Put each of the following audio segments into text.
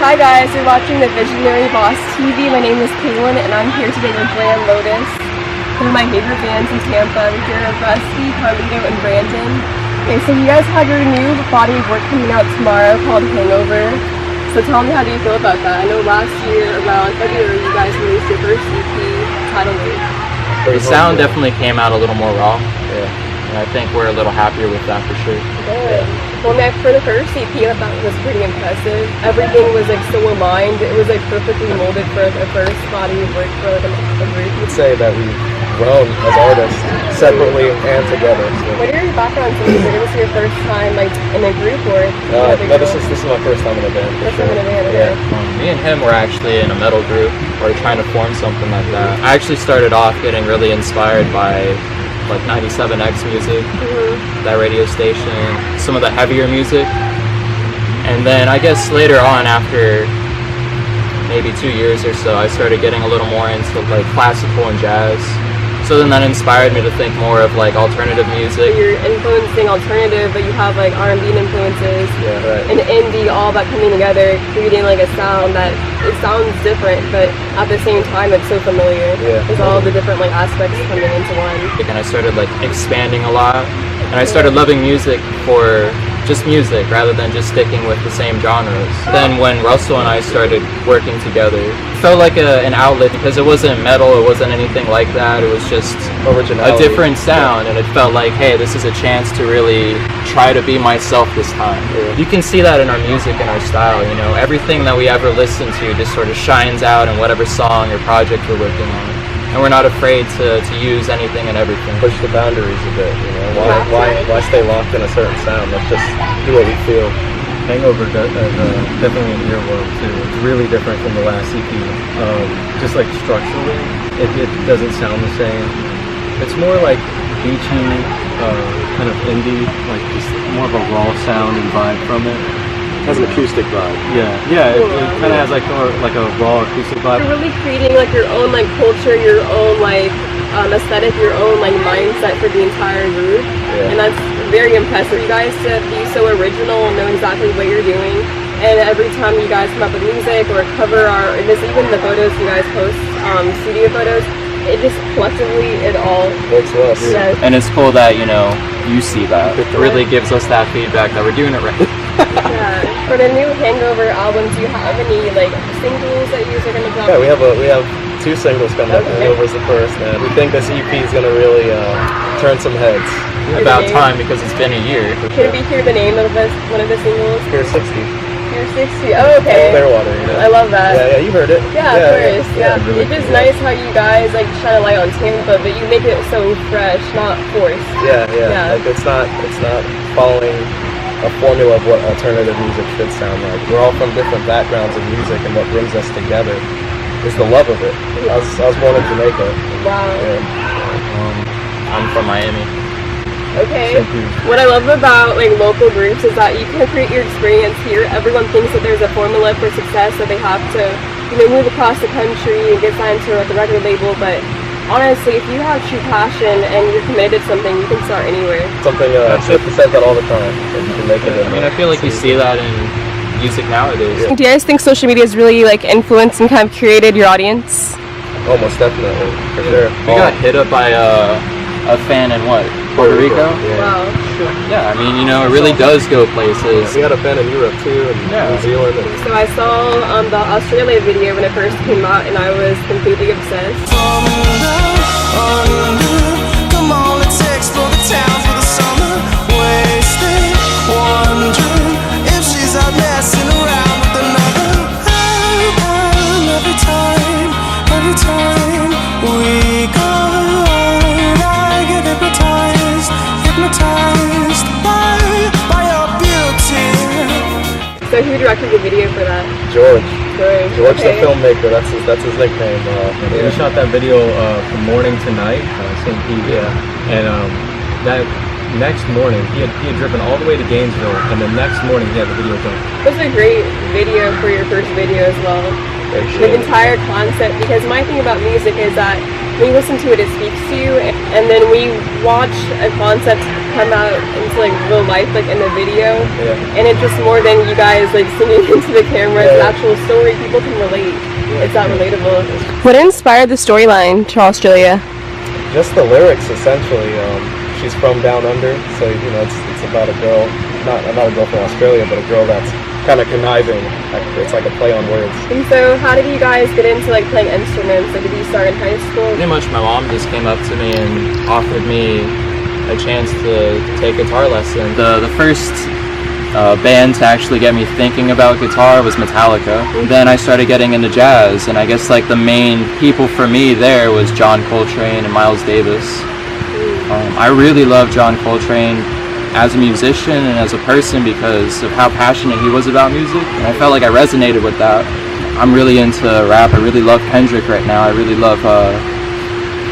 Hi guys, you're watching the Visionary Boss TV. My name is Caitlin and I'm here today with Lotus, one of my favorite bands in Tampa. We're here with Rusty, Carlito, and Brandon. Okay, so you guys have your new body of work coming out tomorrow called Hangover. So tell me, how do you feel about that? I know last year around February you guys released your first EP, Tidal Wave. The sound definitely came out a little more raw. Yeah. And I think we're a little happier with that for sure. Good. Well, Mac, for the first EP, I thought it was pretty impressive. Everything was like so aligned. It was like perfectly molded for the first body of work for like a group. I'd say that we've grown as artists separately and together. So. What are your backgrounds in music? Is this your first time like in a group or? No, this is my first time in a band. First time in a band. Okay. Me and him were actually in a metal group or trying to form something like that. I actually started off getting really inspired by like 97X music, that radio station, some of the heavier music, and then I guess later on, after maybe 2 years or so, I started getting a little more into like classical and jazz. So then that inspired me to think more of like alternative music. So you're influencing alternative, but you have like R&B influences and indie, all that coming together, creating like a sound that it sounds different, but at the same time it's so familiar. There's all the different like aspects coming into one. And I started like expanding a lot, and I started loving music for just music rather than just sticking with the same genres. Then when Russell and I started working together, it felt like an outlet because it wasn't metal, it wasn't anything like that, it was just a different sound, and it felt like, hey, this is a chance to really try to be myself this time. You can see that in our music and our style, you know, everything that we ever listen to just sort of shines out in whatever song or project we're working on. And we're not afraid to use anything and everything. Push the boundaries a bit, you know. Why stay locked in a certain sound? Let's just do what we feel. Hangover is definitely an earworm too. It's really different from the last EP. Just like structurally, it doesn't sound the same. It's more like beachy, kind of indie, like just more of a raw sound and vibe from it. Has an acoustic vibe. Yeah. It kind of has like a raw acoustic vibe. You're really creating like your own like culture, your own like aesthetic, your own like mindset for the entire group, and that's very impressive. You guys to be so original and know exactly what you're doing. And every time you guys come up with music or cover art, and even the photos you guys post, studio photos, it just collectively it all works well. And it's cool that you see that. It really gives us that feedback that we're doing it right. For the new Hangover album, do you have any like singles that you guys are gonna drop? Yeah, we have 2 singles coming up. Hangover's the first, and we think this EP is gonna really turn some heads. About time, because it's been a year. Can we hear the name of one of the singles? Pier 60. Pier 60. Oh, okay. Clearwater, you know. I love that. Yeah, you heard it. Yeah, of course. Yeah. Really it's just nice how you guys like shine a light on Tampa, but you make it so fresh, not forced. Yeah. Like it's not following a formula of what alternative music should sound like. We're all from different backgrounds of music, and what brings us together is the love of it. I was born in Jamaica. Wow. I'm from Miami. Okay. What I love about like local groups is that you can create your experience here. Everyone thinks that there's a formula for success, that they have to, move across the country and get signed to like a record label, but honestly, if you have true passion and you're committed to something, you can start anywhere. Something, Chip says that all the time. You can make it I feel like you see that in music nowadays. Do you guys think social media has really like influenced and kind of created your audience? Almost definitely, for sure. We got hit up by a fan in what? Puerto Rico? Wow. Yeah, I mean, it really does go places. We had a fan in Europe too, and New Zealand. So I saw the Australia video when it first came out, and I was completely obsessed. Come on, let's explore the town for the summer. Wasted, wondering if she's out messing around with another. Every time we go out, I get hypnotized by your beauty. So who directed the video for that? George Okay. the filmmaker. That's his nickname. We shot that video from morning to night, St. Pete. And that next morning, he had driven all the way to Gainesville, and the next morning he had the video done. It was a great video for your first video as well. The entire concept, because my thing about music is that when you listen to it, it speaks to you, and then we watch a concept come out into like real life, like in the video, Yeah. and it's just more than you guys like singing into the camera. It's an actual story. People can relate. It's that relatable. What inspired the storyline to Australia? Just the lyrics, essentially. She's from down under, so it's about a girl, not a girl from Australia, but a girl that's kind of conniving. It's like a play on words. And so, how did you guys get into like playing instruments? Like, did you start in high school? Pretty much my mom just came up to me and offered me a chance to take guitar lesson. The first band to actually get me thinking about guitar was Metallica. Then I started getting into jazz, and I guess like the main people for me there was John Coltrane and Miles Davis. I really love John Coltrane as a musician and as a person because of how passionate he was about music, and I felt like I resonated with that. I'm really into rap. I really love Kendrick right now. I really love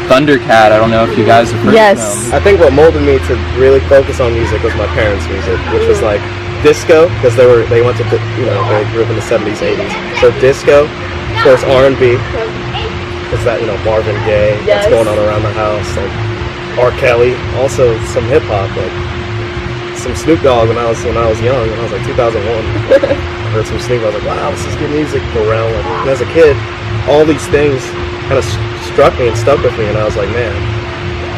Thundercat. I don't know if you guys have heard of him. I think what molded me to really focus on music was my parents' music, which was like disco, because they went to they grew up in the 70s, 80s. So disco, of course R&B, because that Marvin Gaye, that's going on around the house, like R. Kelly, also some hip hop, like some Snoop Dogg when I was young, when I was like 2001. I heard some Snoop. I was like, wow, this is good music around. Like, and as a kid, all these things kind of struck me and stuck with me, and I was like, man.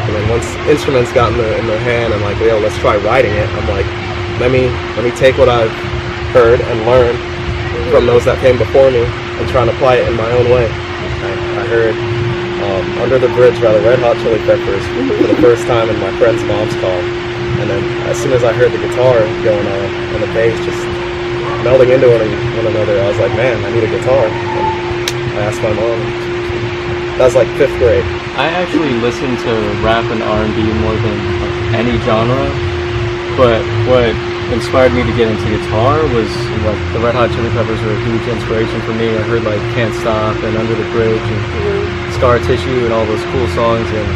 And then once instruments got in their hand, and like, yo, let's try writing it. I'm like, let me take what I've heard and learned from those that came before me and try and apply it in my own way. I heard Under the Bridge by the Red Hot Chili Peppers for the first time in my friend's mom's car. And then as soon as I heard the guitar going on and the bass just melding into one another, I was like, man, I need a guitar. And I asked my mom. That was like 5th grade. I actually listen to rap and R&B more than any genre, but what inspired me to get into guitar was like the Red Hot Chili Peppers were a huge inspiration for me. I heard like Can't Stop and Under the Bridge and Scar Tissue and all those cool songs, and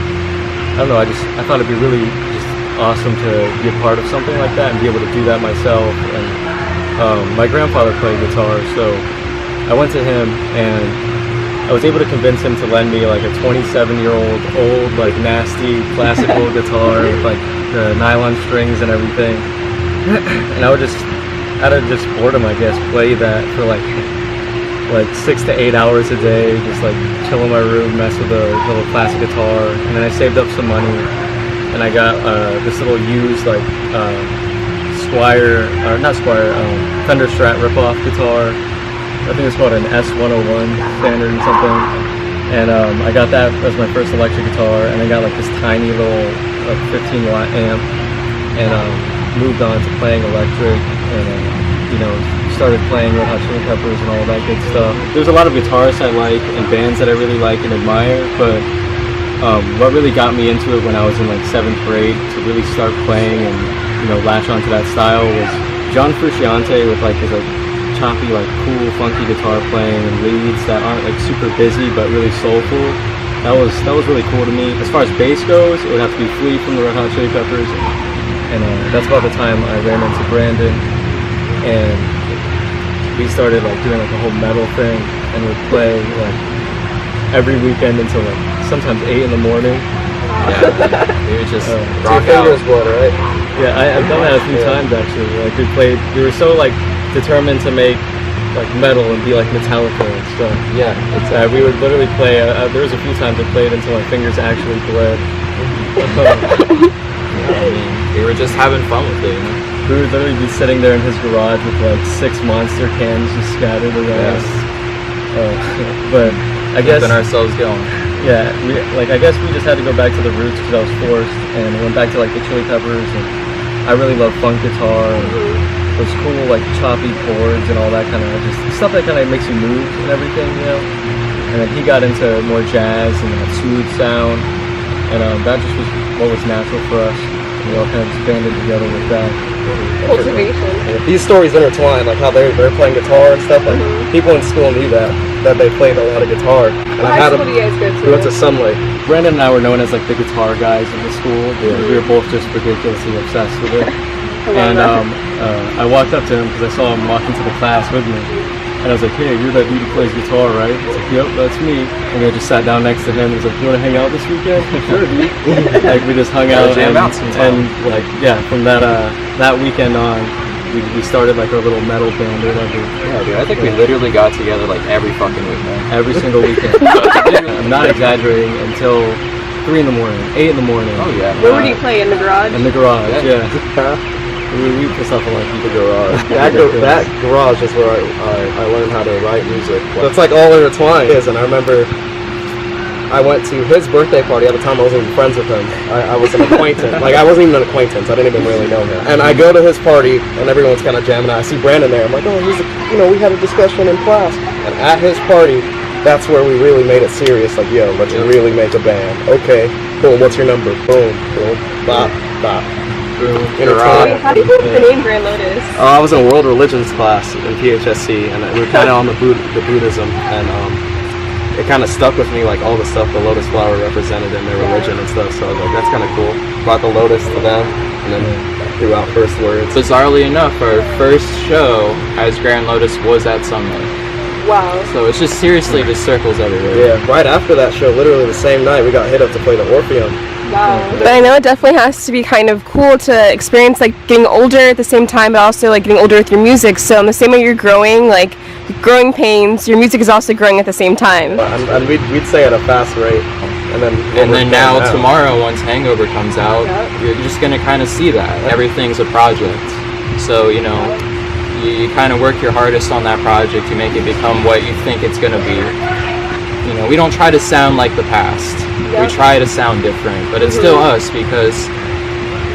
I don't know, I thought it'd be really just awesome to be a part of something like that and be able to do that myself. And my grandfather played guitar, so I went to him and I was able to convince him to lend me like a 27-year-old old like nasty classical guitar with like the nylon strings and everything. And I would just, out of just boredom, I guess, play that for like 6 to 8 hours a day, just like chill in my room, mess with a little classic guitar. And then I saved up some money, and I got this little used like Fender Strat ripoff guitar. I think it's called an S101 standard or something. And I got that as my first electric guitar, and I got like this tiny little like 15 watt amp, and moved on to playing electric, and started playing Red Hot Chili Peppers and all that good stuff. There's a lot of guitarists I like and bands that I really like and admire, but what really got me into it when I was in like 7th grade to really start playing and latch onto that style was John Frusciante with like his like choppy, like cool, funky guitar playing and leads that aren't like super busy but really soulful. That was really cool to me. As far as bass goes, it would have to be Flea from the Red Hot Chili Peppers, and that's about the time I ran into Brandon, and we started like doing like a whole metal thing, and would play like every weekend until like sometimes 8 in the morning. Yeah, we would just rock Two out. fingers blood, right? Yeah, I've done that a few times actually. Like we were so like determined to make like metal and be like Metallica and stuff. Yeah, We would literally play. There was a few times I played until my fingers actually bled. I mean, we were just having fun with it. We would literally be sitting there in his garage with like 6 Monster cans just scattered around. But I guess keeping ourselves going. Yeah, I guess we just had to go back to the roots because I was forced, and went back to like the Chili Peppers, and I really love funk guitar and those cool like choppy chords and all that kind of just stuff that kind of makes you move and everything, And then he got into more jazz and that smooth sound, and that just was what was natural for us. We all kind of just banded together with that. Cultivation. These stories intertwine, like how they're playing guitar and stuff. Like people in school knew that they played a lot of guitar. And What high school do you guys go to? We went to Sunlight. Brandon and I were known as like the guitar guys in the school. We were both just ridiculously obsessed with it. And I walked up to him because I saw him walk into the class with me, And I was like, hey, you're that dude who plays guitar, right? He's like, yep, that's me. And I just sat down next to him. He's like, you want to hang out this weekend? Sure, dude. Like, we just hung out. Jam out sometime. And like, yeah, from that weekend on, we started like our little metal band or whatever. Yeah, dude, I think we literally got together like every fucking weekend. Every single weekend. I'm not exaggerating, until 3 in the morning, 8 in the morning. Oh yeah. Where would you play? In the garage? In the garage, yeah. We pissed off a lot of people. Garage. That garage is where I learned how to write music. It's like all intertwined. And I remember I went to his birthday party. At the time, I wasn't even friends with him. I was an acquaintance. Like, I wasn't even an acquaintance. I didn't even really know him. And I go to his party, and everyone's kind of jamming out. I see Brandon there. I'm like, oh, we had a discussion in class. And at his party, that's where we really made it serious. Like, yo, let's really make a band. Okay, cool. What's your number? Boom, boom, bop, bop. How do you get the name Grand Lotus? I was in world religions class in PHSC, and we were kind of on the Buddhism, and it kind of stuck with me, like all the stuff the lotus flower represented in their religion and stuff. So I was like, that's kind of cool. Brought the lotus to them, and then threw out first words. Bizarrely enough, our first show as Grand Lotus was at Sunlight. Wow. So it's just seriously just circles everywhere. Yeah, right after that show, literally the same night, we got hit up to play the Orpheum. Wow. But I know it definitely has to be kind of cool to experience like getting older at the same time, but also like getting older with your music. So in the same way you're growing, like growing pains, your music is also growing at the same time. And we'd say at a fast rate. And then now tomorrow, once Hangover comes out, you're just gonna kind of see that everything's a project. So you kind of work your hardest on that project to make it become what you think it's gonna be. We don't try to sound like the past. We try to sound different, but it's still us, because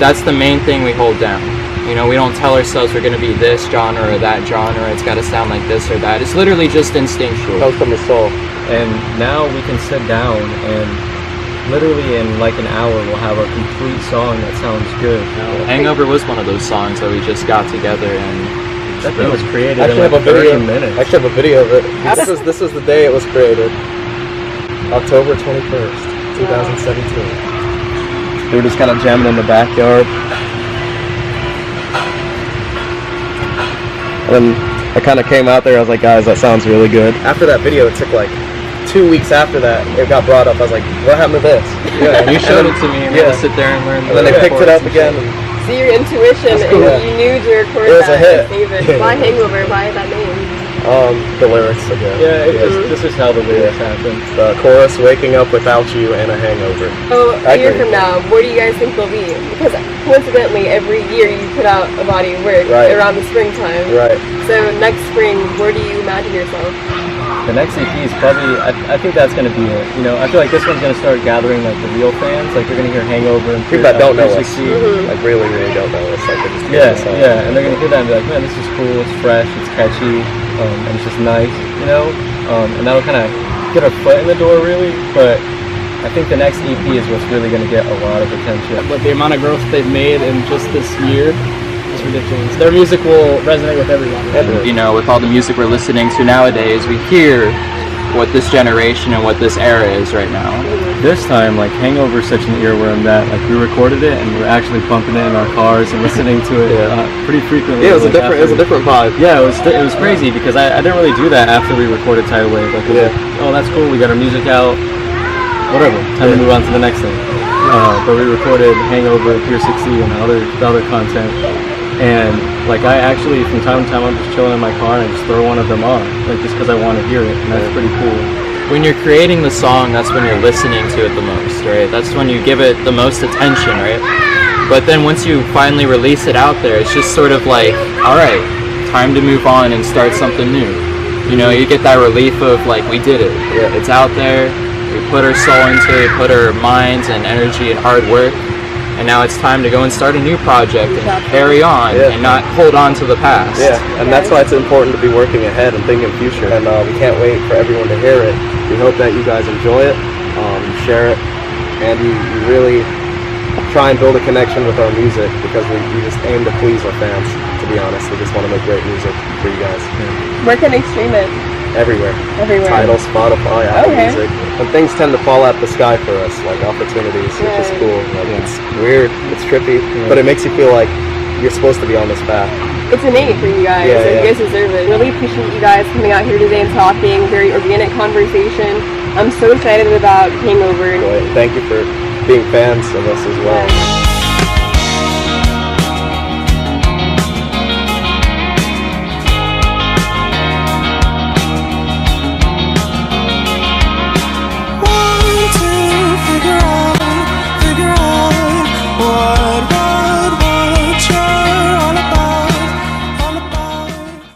that's the main thing we hold down. We don't tell ourselves we're going to be this genre or that genre, it's got to sound like this or that. It's literally just instinctual. Comes from the soul. And now we can sit down and literally in like an hour we'll have a complete song that sounds good. Hangover was one of those songs that we just got together and that thing was created in like 30 minutes. I actually have a video of it. This is the day it was created. October 21st, 2017. We were just kind of jamming in the backyard. And then I kind of came out there, I was like, guys, that sounds really good. After that video, it took like 2 weeks after that, it got brought up. I was like, what happened to this? Yeah, and you showed it to me, and we had to sit there and learn. And then they picked it up again. See your intuition, cool. And you knew to record it was that a hit. and save it. Why Hangover? Why that name? The lyrics again. Yeah, this is how the lyrics happen. The chorus, waking up without you and a hangover. So a year from now, where do you guys think they'll be? Because coincidentally, every year you put out a body of work around the springtime. Right. So next spring, where do you imagine yourself? The next EP is probably, I think that's going to be it. I feel like this one's going to start gathering like the real fans. Like they're going to hear Hangover and people that don't know us. Like really don't know us. Like they just and they're going to hear that and be like, man, this is cool, it's fresh, it's catchy, and it's just nice, and that'll kind of get our foot in the door really, but I think the next EP is what's really going to get a lot of attention. But the amount of growth they've made in just this year, ridiculous. Their music will resonate with everyone. With all the music we're listening to nowadays, we hear what this generation and what this era is right now. This time, like Hangover is such an earworm that like we recorded it and we're actually bumping it in our cars and listening to it pretty frequently. Yeah, it was a different vibe. Yeah, it was crazy because I didn't really do that after we recorded Tidal Wave. Like, oh, that's cool. We got our music out. Whatever. Time to move on to the next thing. But we recorded Hangover, Pier 60, and the other content. And like I actually, from time to time, I'm just chilling in my car and I just throw one of them on, like just because I want to hear it, and that's pretty cool. When you're creating the song, that's when you're listening to it the most, right? That's when you give it the most attention, right? But then once you finally release it out there, it's just sort of like, all right, time to move on and start something new. You get that relief of like, we did it. It's out there. We put our soul into it, put our minds and energy and hard work. And now it's time to go and start a new project and carry on and not hold on to the past. Yeah, and that's why it's important to be working ahead and thinking future. And we can't wait for everyone to hear it. We hope that you guys enjoy it, share it, and you really try and build a connection with our music because we just aim to please our fans, to be honest. We just want to make great music for you guys. Where can they stream it? Everywhere. Tidal, Spotify, Apple Music. And things tend to fall out the sky for us, like opportunities, which is cool. Like, it's weird, it's trippy, but it makes you feel like you're supposed to be on this path. It's innate for you guys, and you guys deserve it. Really appreciate you guys coming out here today and talking. Very organic conversation. I'm so excited about Hangover. Thank you for being fans of us as well. Yeah.